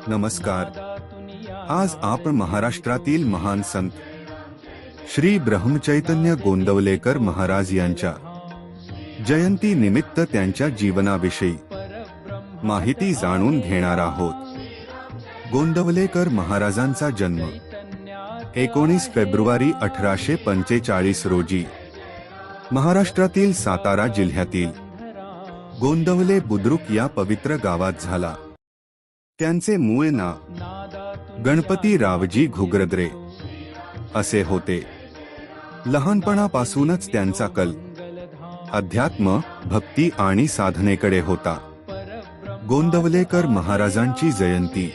नमस्कार। आज आपण महाराष्ट्रातील महान संत श्री ब्रह्मचैतन्य गोंदवलेकर महाराज यांच्या जयंती निमित्त त्यांच्या जीवनाविषयी माहिती जाणून घेणार आहोत। गोंदवलेकर महाराजांचा जन्म 19 फेब्रुवारी 1845 रोजी महाराष्ट्रातील सातारा जिल्ह्यातील गोंदवले बुद्रुक या पवित्र गावात झाला। त्यांचे मूळ नाव गणपती रावजी घुगरद्रे असे होते। लहानपणापासूनच त्यांचा कल अध्यात्म, भक्ती आणि साधनेकडे होता। गोंदवलेकर महाराजांची जयंती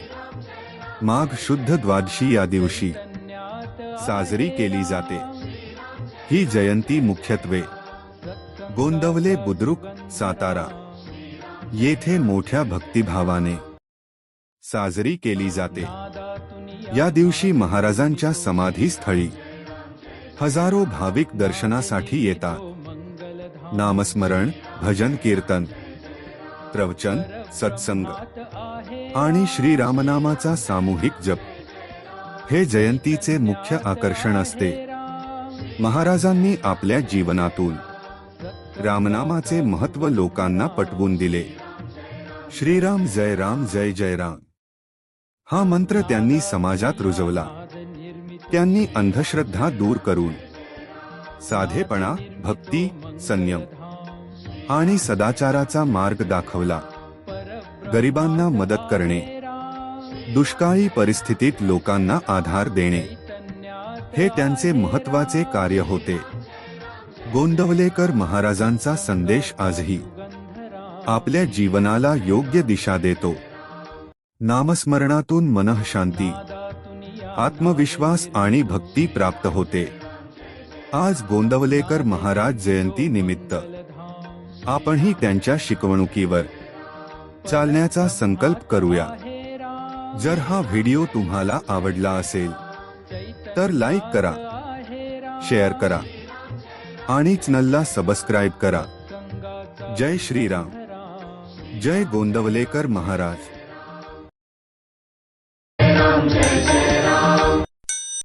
माघ शुद्ध द्वादशी या दिवशी साजरी केली जाते। ही जयंती मुख्यत्वे गोंदवले बुद्रुक, सातारा येथे मोठ्या भक्तिभावाने साजरी केली जाते। या दिवशी महाराजांच्या समाधीस्थळी हजारो भाविक दर्शनासाठी येतात। नामस्मरण, भजन कीर्तन, प्रवचन, सत्संग आणि श्रीरामनामाचा सामूहिक जप हे जयंतीचे मुख्य आकर्षण असते। महाराजांनी आपल्या जीवनातून रामनामाचे महत्त्व लोकांना पटवून दिले। श्रीराम जय राम जय जय राम हा मंत्र त्यांनी समाजात रुजवला। त्यांनी अंधश्रद्धा दूर करून साधेपणा, भक्ती, संयम आणि सदाचाराचा मार्ग दाखवला। गरिबांना मदत करणे, दुष्काळी परिस्थितीत लोकांना आधार देणे हे त्यांचे महत्त्वाचे कार्य होते। गोंदवलेकर महाराजांचा संदेश आजही आपल्या जीवनाला योग्य दिशा देतो। नामस्मरणातून मनःशांती, आत्मविश्वास आणि भक्ती प्राप्त होते। आज गोंदवलेकर महाराज जयंती निमित्त आपणही त्यांच्या शिकवणुकीवर चालण्याचा संकल्प करूया। जर हा व्हिडिओ तुम्हाला आवडला असेल तर लाईक करा, शेअर करा आणि चॅनलला सबस्क्राइब करा। जय श्रीराम, जय गोंदवलेकर महाराज। जय